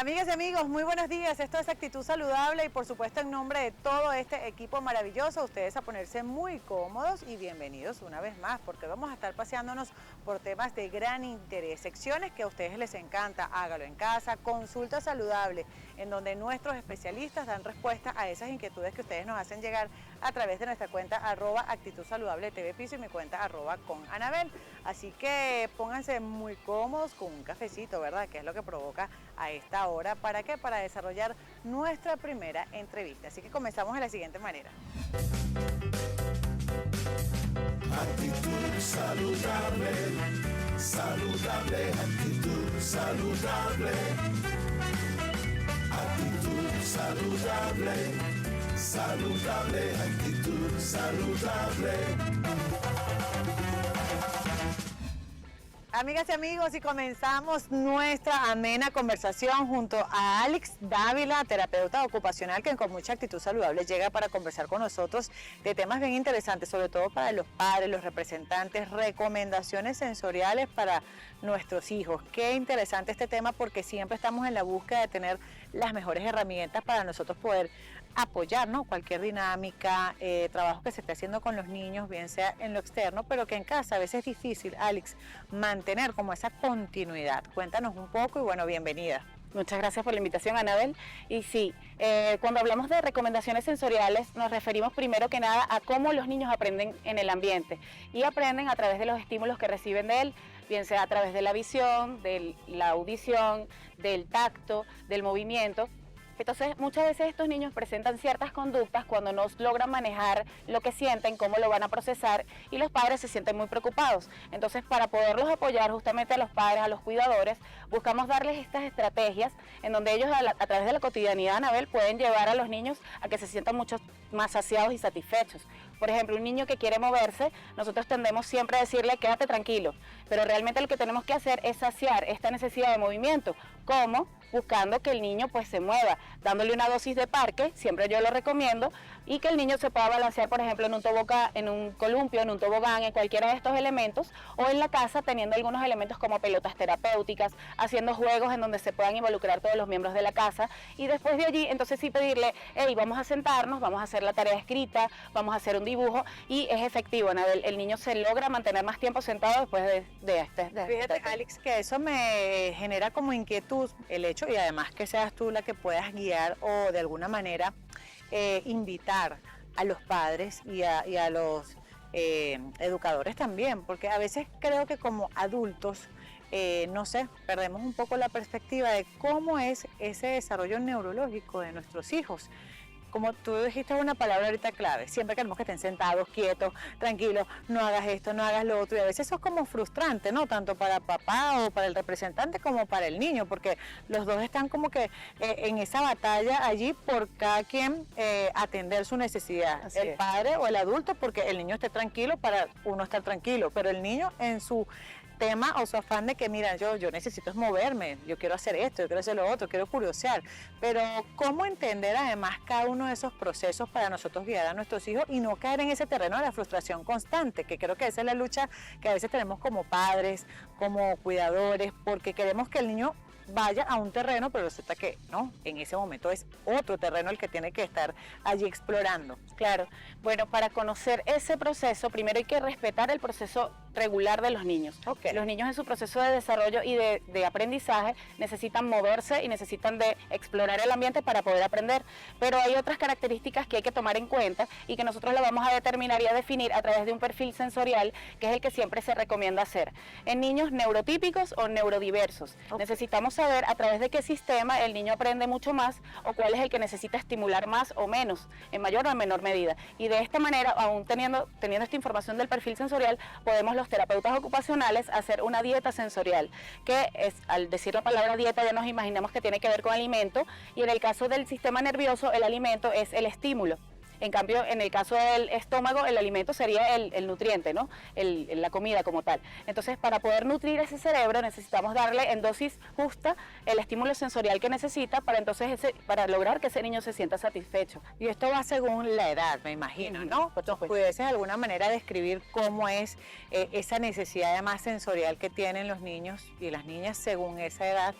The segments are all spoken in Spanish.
Amigas y amigos, muy buenos días. Esto es Actitud Saludable y por supuesto en nombre de todo este equipo maravilloso, ustedes a ponerse muy cómodos y bienvenidos una vez más, porque vamos a estar paseándonos por temas de gran interés, secciones que a ustedes les encanta, hágalo en casa, consulta saludable, en donde nuestros especialistas dan respuesta a esas inquietudes que ustedes nos hacen llegar a través de nuestra cuenta @Actitud Saludable TV Piso y mi cuenta @conAnabel. Así que pónganse muy cómodos con un cafecito, ¿verdad? Que es lo que provoca a esta hora. ¿Para qué? Para desarrollar nuestra primera entrevista. Así que comenzamos de la siguiente manera. Actitud saludable, saludable, actitud saludable. Actitud saludable, saludable, actitud saludable. Amigas y amigos, y comenzamos nuestra amena conversación junto a Alex Dávila, terapeuta ocupacional que con mucha actitud saludable llega para conversar con nosotros de temas bien interesantes, sobre todo para los padres, los representantes, recomendaciones sensoriales para nuestros hijos. Qué interesante este tema porque siempre estamos en la búsqueda de tener las mejores herramientas para nosotros poder apoyar, ¿no? Cualquier dinámica, trabajo que se esté haciendo con los niños, bien sea en lo externo, pero que en casa a veces es difícil, Alex, mantener como esa continuidad. Cuéntanos un poco y bueno, bienvenida. Muchas gracias por la invitación, Anabel. Y sí, cuando hablamos de recomendaciones sensoriales, nos referimos primero que nada a cómo los niños aprenden en el ambiente y aprenden a través de los estímulos que reciben de él, bien sea a través de la visión, de la audición, del tacto, del movimiento. Entonces, muchas veces estos niños presentan ciertas conductas cuando no logran manejar lo que sienten, cómo lo van a procesar, y los padres se sienten muy preocupados. Entonces, para poderlos apoyar justamente a los padres, a los cuidadores, buscamos darles estas estrategias en donde ellos a través de la cotidianidad, Anabel, pueden llevar a los niños a que se sientan mucho más saciados y satisfechos. Por ejemplo, un niño que quiere moverse, nosotros tendemos siempre a decirle quédate tranquilo, pero realmente lo que tenemos que hacer es saciar esta necesidad de movimiento. ¿Cómo? Buscando que el niño pues se mueva, dándole una dosis de parque, siempre yo lo recomiendo, y que el niño se pueda balancear, por ejemplo, en un tobogán, en un columpio, en un tobogán, en cualquiera de estos elementos, o en la casa teniendo algunos elementos como pelotas terapéuticas, haciendo juegos en donde se puedan involucrar todos los miembros de la casa, y después de allí, entonces sí pedirle, hey, vamos a sentarnos, vamos a hacer la tarea escrita, vamos a hacer un dibujo, y es efectivo, Anabel, el niño se logra mantener más tiempo sentado después de Fíjate, Alex, que eso me genera como inquietud el hecho, y además que seas tú la que puedas guiar o de alguna manera invitar a los padres y a los educadores también, porque a veces creo que como adultos, no sé, perdemos un poco la perspectiva de cómo es ese desarrollo neurológico de nuestros hijos. Como tú dijiste una palabra ahorita clave, siempre queremos que estén sentados, quietos, tranquilos, no hagas esto, no hagas lo otro, y a veces eso es como frustrante, ¿no? Tanto para papá o para el representante como para el niño, porque los dos están como que en esa batalla allí por cada quien atender su necesidad, el padre o el adulto, porque el niño esté tranquilo para uno estar tranquilo, pero el niño en su tema o su afán de que mira, yo necesito es moverme, yo quiero hacer esto, yo quiero hacer lo otro, quiero curiosear, pero cómo entender además cada uno de esos procesos para nosotros guiar a nuestros hijos y no caer en ese terreno de la frustración constante, que creo que esa es la lucha que a veces tenemos como padres, como cuidadores, porque queremos que el niño vaya a un terreno, pero resulta que no, en ese momento es otro terreno el que tiene que estar allí explorando. Claro, bueno, para conocer ese proceso, primero hay que respetar el proceso regular de los niños. Okay. Los niños en su proceso de desarrollo y de aprendizaje necesitan moverse y necesitan de explorar el ambiente para poder aprender, pero hay otras características que hay que tomar en cuenta y que nosotros la vamos a determinar y a definir a través de un perfil sensorial, que es el que siempre se recomienda hacer. En niños neurotípicos o neurodiversos, necesitamos saber a través de qué sistema el niño aprende mucho más o cuál es el que necesita estimular más o menos, en mayor o menor medida. Y de esta manera, aún teniendo esta información del perfil sensorial, podemos los terapeutas ocupacionales hacer una dieta sensorial, que es, al decir la palabra dieta ya nos imaginamos que tiene que ver con alimento, y en el caso del sistema nervioso el alimento es el estímulo. En cambio, en el caso del estómago, el alimento sería el nutriente, ¿no? La comida como tal. Entonces, para poder nutrir ese cerebro, necesitamos darle en dosis justa el estímulo sensorial que necesita para lograr que ese niño se sienta satisfecho. Y esto va según la edad, me imagino, ¿no? ¿Pudieses de alguna manera describir cómo es esa necesidad además sensorial que tienen los niños y las niñas según esa edad?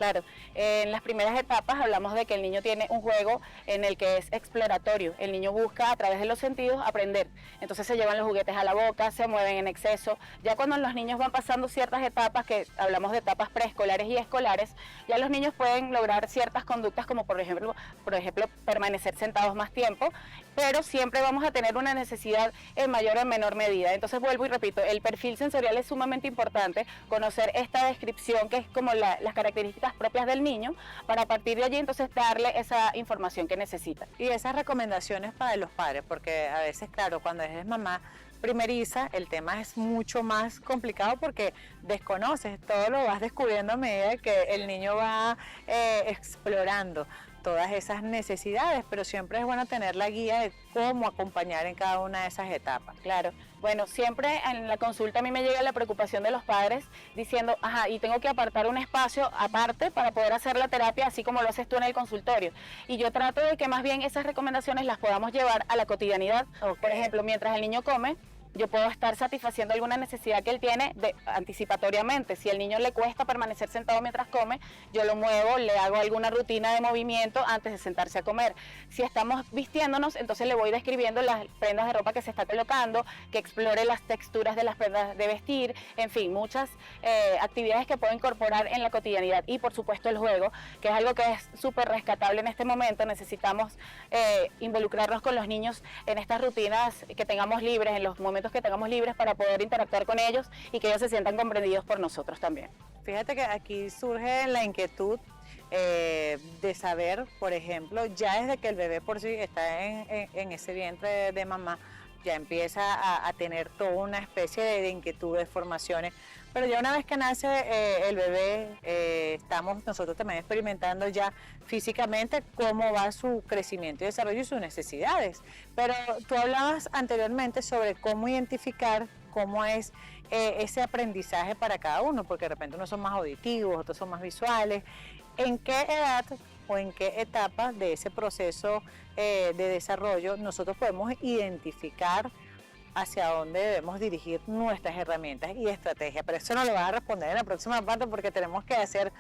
Claro, en las primeras etapas hablamos de que el niño tiene un juego en el que es exploratorio. El niño busca a través de los sentidos aprender. Entonces se llevan los juguetes a la boca, se mueven en exceso. Ya cuando los niños van pasando ciertas etapas, que hablamos de etapas preescolares y escolares, ya los niños pueden lograr ciertas conductas como por ejemplo permanecer sentados más tiempo, pero siempre vamos a tener una necesidad en mayor o en menor medida. Entonces vuelvo y repito, el perfil sensorial es sumamente importante, conocer esta descripción que es como las características propias del niño, para a partir de allí entonces darle esa información que necesita. Y esas recomendaciones para los padres, porque a veces, claro, cuando eres mamá primeriza, el tema es mucho más complicado porque desconoces, todo lo vas descubriendo a medida que el niño va explorando todas esas necesidades, pero siempre es bueno tener la guía de cómo acompañar en cada una de esas etapas. Claro, bueno, siempre en la consulta a mí me llega la preocupación de los padres diciendo, ajá, y tengo que apartar un espacio aparte para poder hacer la terapia así como lo haces tú en el consultorio. Y yo trato de que más bien esas recomendaciones las podamos llevar a la cotidianidad. Okay. Por ejemplo, mientras el niño come, yo puedo estar satisfaciendo alguna necesidad que él tiene anticipatoriamente. Si al niño le cuesta permanecer sentado mientras come, yo lo muevo, le hago alguna rutina de movimiento antes de sentarse a comer. Si estamos vistiéndonos, entonces le voy describiendo las prendas de ropa que se está colocando, que explore las texturas de las prendas de vestir, en fin, muchas actividades que puedo incorporar en la cotidianidad. Y por supuesto el juego, que es algo que es súper rescatable en este momento. Necesitamos involucrarnos con los niños en estas rutinas que tengamos libres, en los momentos que tengamos libres, para poder interactuar con ellos y que ellos se sientan comprendidos por nosotros también. Fíjate que aquí surge la inquietud de saber, por ejemplo, ya desde que el bebé por sí está en ese vientre de mamá, ya empieza a tener toda una especie de inquietudes, formaciones, pero ya una vez que nace el bebé, estamos nosotros también experimentando ya físicamente cómo va su crecimiento y desarrollo y sus necesidades. Pero tú hablabas anteriormente sobre cómo identificar cómo es ese aprendizaje para cada uno, porque de repente unos son más auditivos, otros son más visuales. ¿En qué edad o en qué etapa de ese proceso de desarrollo nosotros podemos identificar hacia dónde debemos dirigir nuestras herramientas y estrategias? Pero eso nos lo vas a responder en la próxima parte, porque tenemos que hacer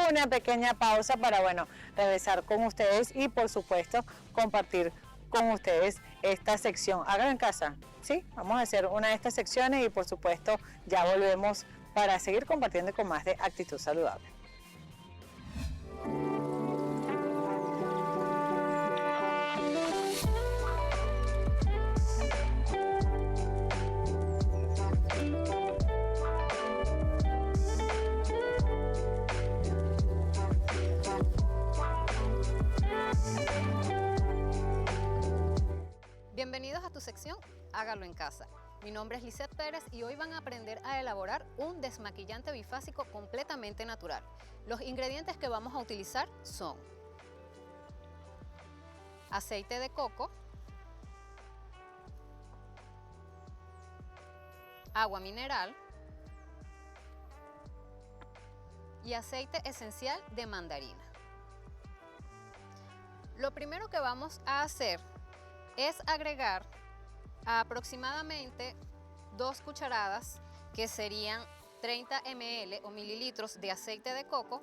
una pequeña pausa para, bueno, regresar con ustedes y por supuesto compartir con ustedes esta sección. Háganlo en casa, ¿sí? Vamos a hacer una de estas secciones y por supuesto ya volvemos para seguir compartiendo con más de Actitud Saludable. Bienvenidos a tu sección Hágalo en casa. Mi nombre es Lisette Pérez y hoy van a aprender a elaborar un desmaquillante bifásico completamente natural. Los ingredientes que vamos a utilizar son aceite de coco, agua mineral y aceite esencial de mandarina. Lo primero que vamos a hacer es agregar aproximadamente 2 cucharadas, que serían 30 ml o mililitros de aceite de coco,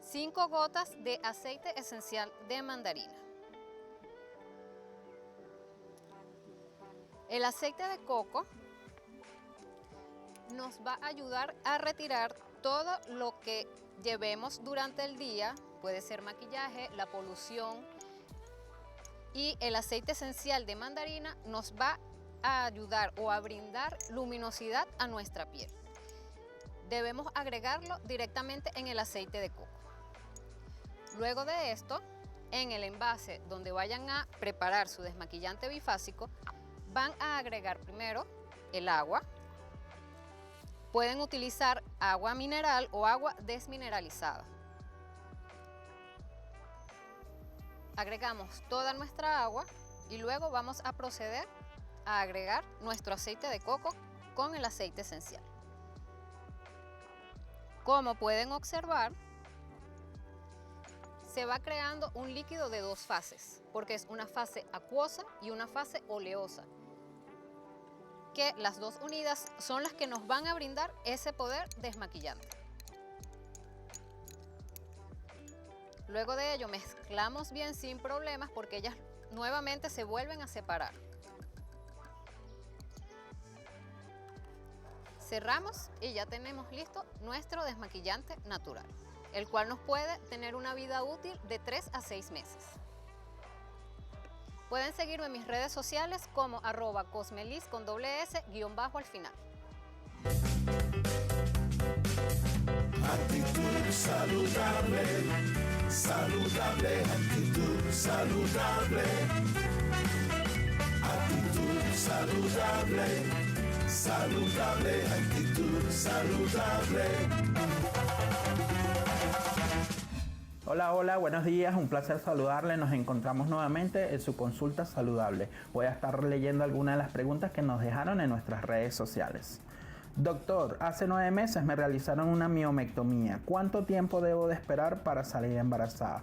5 gotas de aceite esencial de mandarina. El aceite de coco nos va a ayudar a retirar todo lo que llevemos durante el día, puede ser maquillaje, la polución, y el aceite esencial de mandarina nos va a ayudar o a brindar luminosidad a nuestra piel. Debemos agregarlo directamente en el aceite de coco. Luego de esto, en el envase donde vayan a preparar su desmaquillante bifásico, van a agregar primero el agua. Pueden utilizar agua mineral o agua desmineralizada. Agregamos toda nuestra agua y luego vamos a proceder a agregar nuestro aceite de coco con el aceite esencial. Como pueden observar, se va creando un líquido de 2 fases, porque es una fase acuosa y una fase oleosa, que las dos unidas son las que nos van a brindar ese poder desmaquillante. Luego de ello mezclamos bien sin problemas porque ellas nuevamente se vuelven a separar. Cerramos y ya tenemos listo nuestro desmaquillante natural, el cual nos puede tener una vida útil de 3 a 6 meses. Pueden seguirme en mis redes sociales como @cosmelis con doble S _ al final. Actitud saludable, saludable, actitud saludable. Actitud saludable, saludable, actitud saludable. Hola, hola, buenos días, un placer saludarle. Nos encontramos nuevamente en su consulta saludable. Voy a estar leyendo algunas de las preguntas que nos dejaron en nuestras redes sociales. Doctor, hace 9 meses me realizaron una miomectomía. ¿Cuánto tiempo debo de esperar para salir embarazada?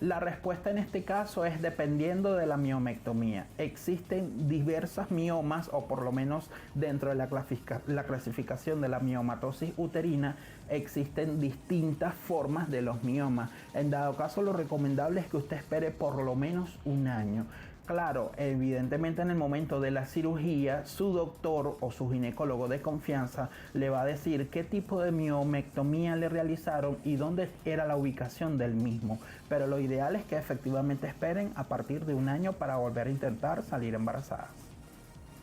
La respuesta en este caso es dependiendo de la miomectomía. Existen diversas miomas, o por lo menos dentro de la clasificación de la miomatosis uterina, existen distintas formas de los miomas. En dado caso, lo recomendable es que usted espere por lo menos un año. Claro, evidentemente en el momento de la cirugía, su doctor o su ginecólogo de confianza le va a decir qué tipo de miomectomía le realizaron y dónde era la ubicación del mismo. Pero lo ideal es que efectivamente esperen a partir de un año para volver a intentar salir embarazadas.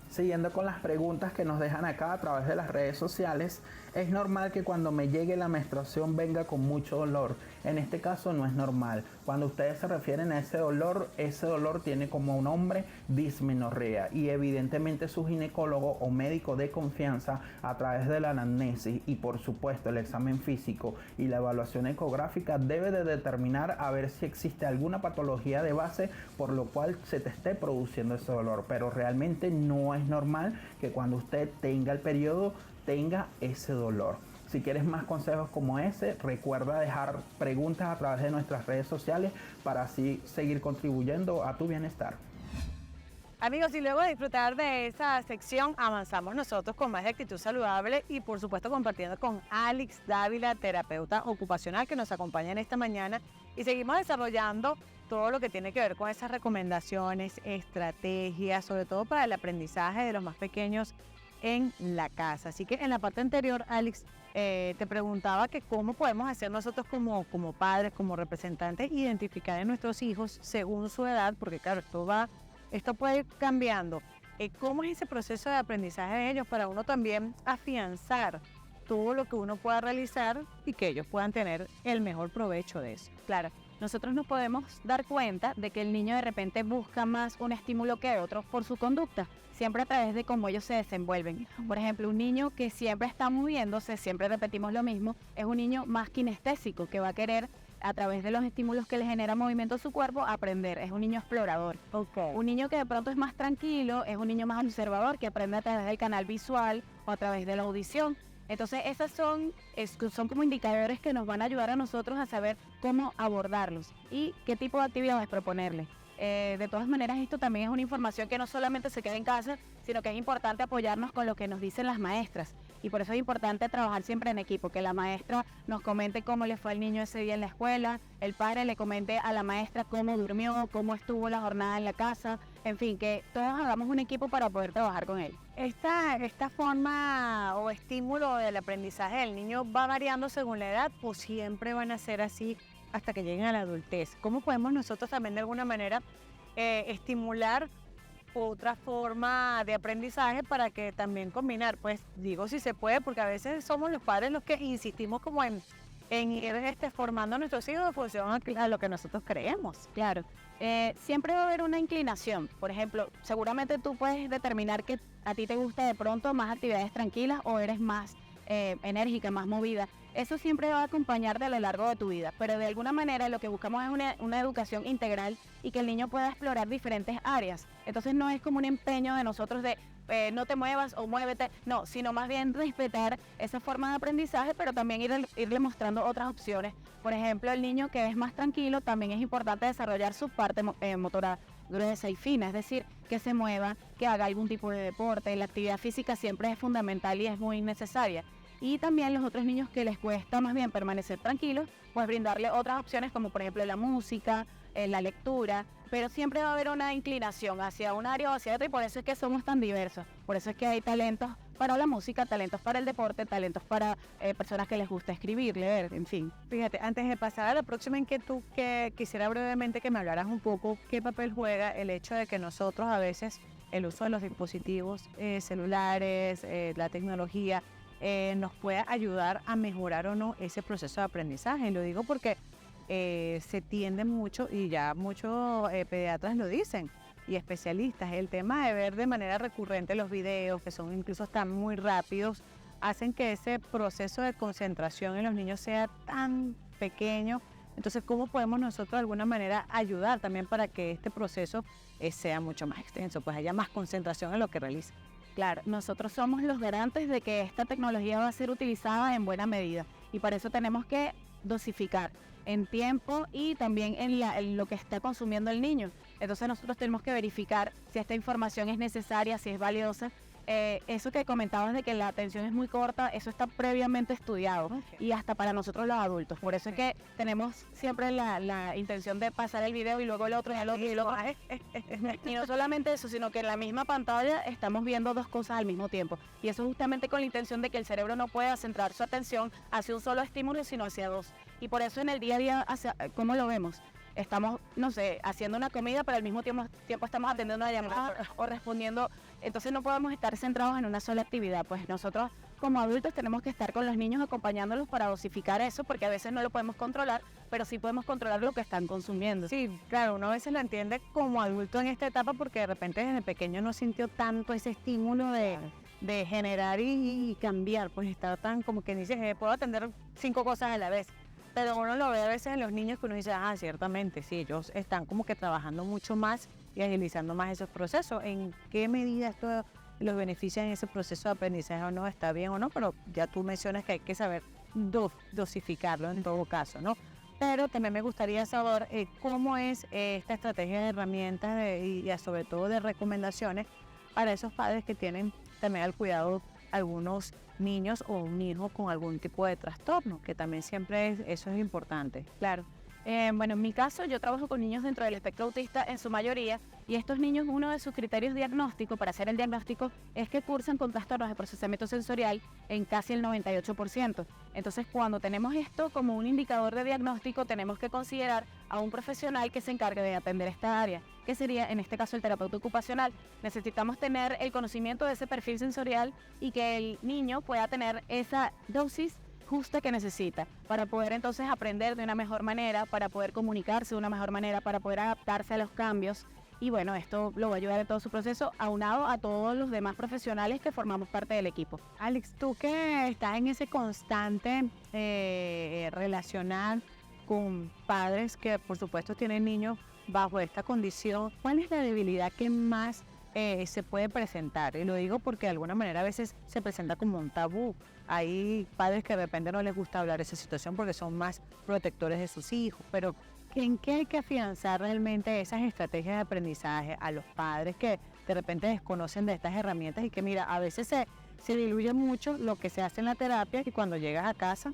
Siguiendo con las preguntas que nos dejan acá a través de las redes sociales, es normal que cuando me llegue la menstruación venga con mucho dolor. En este caso no es normal. Cuando ustedes se refieren a ese dolor tiene como nombre dismenorrea, y evidentemente su ginecólogo o médico de confianza, a través de la anamnesis y por supuesto el examen físico y la evaluación ecográfica, debe de determinar a ver si existe alguna patología de base por lo cual se te esté produciendo ese dolor. Pero realmente no es normal que cuando usted tenga el periodo tenga ese dolor. Si quieres más consejos como ese, recuerda dejar preguntas a través de nuestras redes sociales para así seguir contribuyendo a tu bienestar. Amigos, y luego de disfrutar de esa sección, avanzamos nosotros con más de actitud saludable y por supuesto compartiendo con Alex Dávila, terapeuta ocupacional, que nos acompaña en esta mañana, y seguimos desarrollando todo lo que tiene que ver con esas recomendaciones, estrategias, sobre todo para el aprendizaje de los más pequeños en la casa. Así que en la parte anterior, Alex, te preguntaba que cómo podemos hacer nosotros como padres, como representantes, identificar a nuestros hijos según su edad, porque claro, esto puede ir cambiando. ¿Cómo es ese proceso de aprendizaje de ellos para uno también afianzar todo lo que uno pueda realizar y que ellos puedan tener el mejor provecho de eso? Claro, nosotros nos podemos dar cuenta de que el niño de repente busca más un estímulo que otro por su conducta, siempre a través de cómo ellos se desenvuelven. Por ejemplo, un niño que siempre está moviéndose, siempre repetimos lo mismo, es un niño más kinestésico, que va a querer, a través de los estímulos que le genera movimiento a su cuerpo, aprender. Es un niño explorador. Okay. Un niño que de pronto es más tranquilo, es un niño más observador, que aprende a través del canal visual o a través de la audición. Entonces, esas son como indicadores que nos van a ayudar a nosotros a saber cómo abordarlos y qué tipo de actividades proponerles. De todas maneras, esto también es una información que no solamente se queda en casa, sino que es importante apoyarnos con lo que nos dicen las maestras. Y por eso es importante trabajar siempre en equipo, que la maestra nos comente cómo le fue al niño ese día en la escuela, el padre le comente a la maestra cómo durmió, cómo estuvo la jornada en la casa, en fin, que todos hagamos un equipo para poder trabajar con él. ¿Esta forma o estímulo del aprendizaje del niño va variando según la edad o siempre van a ser así hasta que lleguen a la adultez? ¿Cómo podemos nosotros también de alguna manera estimular otra forma de aprendizaje para que también combinar? Pues digo si se puede, porque a veces somos los padres los que insistimos como en ir formando a nuestros hijos en función a lo que nosotros creemos. Claro, siempre va a haber una inclinación. Por ejemplo, seguramente tú puedes determinar que a ti te gusta de pronto más actividades tranquilas o eres más enérgica, más movida. Eso siempre va a acompañarte a lo largo de tu vida, pero de alguna manera lo que buscamos es una educación integral y que el niño pueda explorar diferentes áreas. Entonces no es como un empeño de nosotros de no te muevas o muévete, no, sino más bien respetar esa forma de aprendizaje, pero también irle mostrando otras opciones. Por ejemplo, el niño que es más tranquilo, también es importante desarrollar su parte motora gruesa y fina, es decir, que se mueva, que haga algún tipo de deporte. La actividad física siempre es fundamental y es muy necesaria. Y también los otros niños que les cuesta más bien permanecer tranquilos, pues brindarle otras opciones como por ejemplo la música, la lectura, pero siempre va a haber una inclinación hacia un área o hacia otra y por eso es que somos tan diversos, por eso es que hay talentos para la música, talentos para el deporte, talentos para personas que les gusta escribir, leer, en fin. Fíjate, antes de pasar a la próxima inquietud, que quisiera brevemente que me hablaras un poco qué papel juega el hecho de que nosotros a veces el uso de los dispositivos celulares, la tecnología, nos pueda ayudar a mejorar o no ese proceso de aprendizaje. Lo digo porque se tiende mucho, y ya muchos pediatras lo dicen, y especialistas, el tema de ver de manera recurrente los videos, que son incluso están muy rápidos, hacen que ese proceso de concentración en los niños sea tan pequeño. Entonces, ¿cómo podemos nosotros de alguna manera ayudar también para que este proceso sea mucho más extenso, pues haya más concentración en lo que realiza? Claro, nosotros somos los garantes de que esta tecnología va a ser utilizada en buena medida y para eso tenemos que dosificar en tiempo y también en lo que está consumiendo el niño. Entonces nosotros tenemos que verificar si esta información es necesaria, si es valiosa. Eso que comentabas de que la atención es muy corta, eso está previamente estudiado y hasta para nosotros los adultos. Por eso es que tenemos siempre la intención de pasar el video y luego el otro y el otro y el otro. Y no solamente eso, sino que en la misma pantalla estamos viendo dos cosas al mismo tiempo. Y eso justamente con la intención de que el cerebro no pueda centrar su atención hacia un solo estímulo, sino hacia dos. Y por eso en el día a día, ¿cómo lo vemos? Estamos, no sé, haciendo una comida, pero al mismo tiempo estamos atendiendo una llamada o respondiendo. Entonces no podemos estar centrados en una sola actividad. Pues nosotros como adultos tenemos que estar con los niños acompañándolos para dosificar eso, porque a veces no lo podemos controlar, pero sí podemos controlar lo que están consumiendo. Sí, claro, uno a veces lo entiende como adulto en esta etapa porque de repente desde pequeño no sintió tanto ese estímulo de generar y cambiar, pues está tan como que dice, puedo atender 5 cosas a la vez. Pero uno lo ve a veces en los niños que uno dice, ciertamente, sí, ellos están como que trabajando mucho más y agilizando más esos procesos. ¿En qué medida esto los beneficia en ese proceso de aprendizaje o no? ¿Está bien o no? Pero ya tú mencionas que hay que saber dosificarlo en todo caso, ¿no? Pero también me gustaría saber cómo es esta estrategia de herramientas y sobre todo de recomendaciones para esos padres que tienen también al cuidado algunos niños o un hijo con algún tipo de trastorno, que también siempre eso es importante. Claro. Bueno, en mi caso yo trabajo con niños dentro del espectro autista en su mayoría y estos niños, uno de sus criterios diagnósticos para hacer el diagnóstico es que cursan con trastornos de procesamiento sensorial en casi el 98%. Entonces cuando tenemos esto como un indicador de diagnóstico tenemos que considerar a un profesional que se encargue de atender esta área, que sería en este caso el terapeuta ocupacional. Necesitamos tener el conocimiento de ese perfil sensorial y que el niño pueda tener esa dosis justa que necesita para poder entonces aprender de una mejor manera, para poder comunicarse de una mejor manera, para poder adaptarse a los cambios. Y bueno, esto lo va a ayudar en todo su proceso, aunado a todos los demás profesionales que formamos parte del equipo. Alex, tú que estás en ese constante relacionar con padres que por supuesto tienen niños bajo esta condición, ¿cuál es la debilidad que más se puede presentar? Y lo digo porque de alguna manera a veces se presenta como un tabú. Hay padres que de repente no les gusta hablar de esa situación porque son más protectores de sus hijos, pero ¿en qué hay que afianzar realmente esas estrategias de aprendizaje a los padres que de repente desconocen de estas herramientas y que mira, a veces se diluye mucho lo que se hace en la terapia y cuando llegas a casa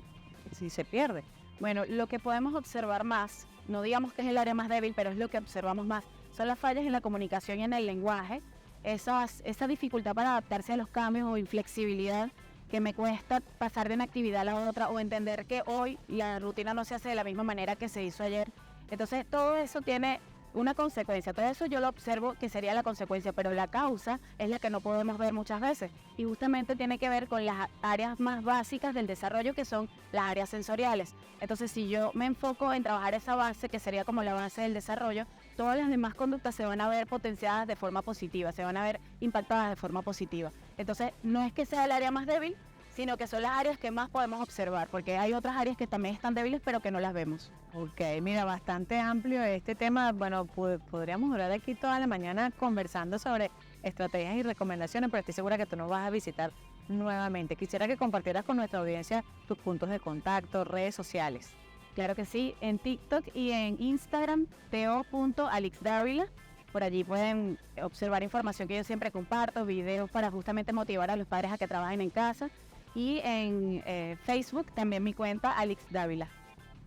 sí se pierde? Bueno, lo que podemos observar más, no digamos que es el área más débil, pero es lo que observamos más, son las fallas en la comunicación y en el lenguaje, esa dificultad para adaptarse a los cambios o inflexibilidad que me cuesta pasar de una actividad a la otra o entender que hoy la rutina no se hace de la misma manera que se hizo ayer. Entonces todo eso tiene una consecuencia, todo eso yo lo observo que sería la consecuencia, pero la causa es la que no podemos ver muchas veces y justamente tiene que ver con las áreas más básicas del desarrollo que son las áreas sensoriales. Entonces si yo me enfoco en trabajar esa base que sería como la base del desarrollo, todas las demás conductas se van a ver potenciadas de forma positiva, se van a ver impactadas de forma positiva. Entonces no es que sea el área más débil, sino que son las áreas que más podemos observar, porque hay otras áreas que también están débiles, pero que no las vemos. Ok, mira, bastante amplio este tema. Bueno, podríamos durar aquí toda la mañana conversando sobre estrategias y recomendaciones, pero estoy segura que tú nos vas a visitar nuevamente. Quisiera que compartieras con nuestra audiencia tus puntos de contacto, redes sociales. Claro que sí, en TikTok y en Instagram, to.alixdavila. Por allí pueden observar información que yo siempre comparto, videos para justamente motivar a los padres a que trabajen en casa. Y en Facebook también mi cuenta, Alex Dávila.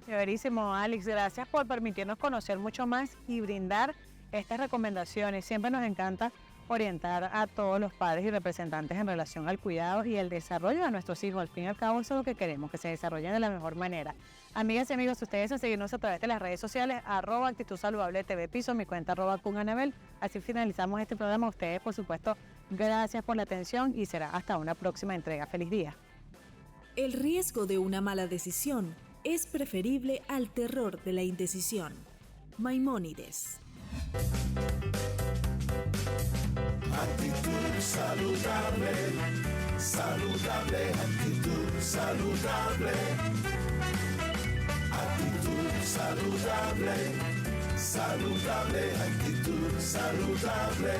Chéverísimo, Alex. Gracias por permitirnos conocer mucho más y brindar estas recomendaciones. Siempre nos encanta orientar a todos los padres y representantes en relación al cuidado y el desarrollo de nuestros hijos. Al fin y al cabo, eso es lo que queremos, que se desarrollen de la mejor manera. Amigas y amigos, ustedes a seguirnos a través de las redes sociales, @Actitud Saludable TV Piso, mi cuenta @Anabel. Así finalizamos este programa. Ustedes, por supuesto, gracias por la atención y será hasta una próxima entrega. Feliz día. El riesgo de una mala decisión es preferible al terror de la indecisión. Maimónides. Actitud saludable, saludable, actitud saludable. Actitud saludable, saludable, actitud saludable.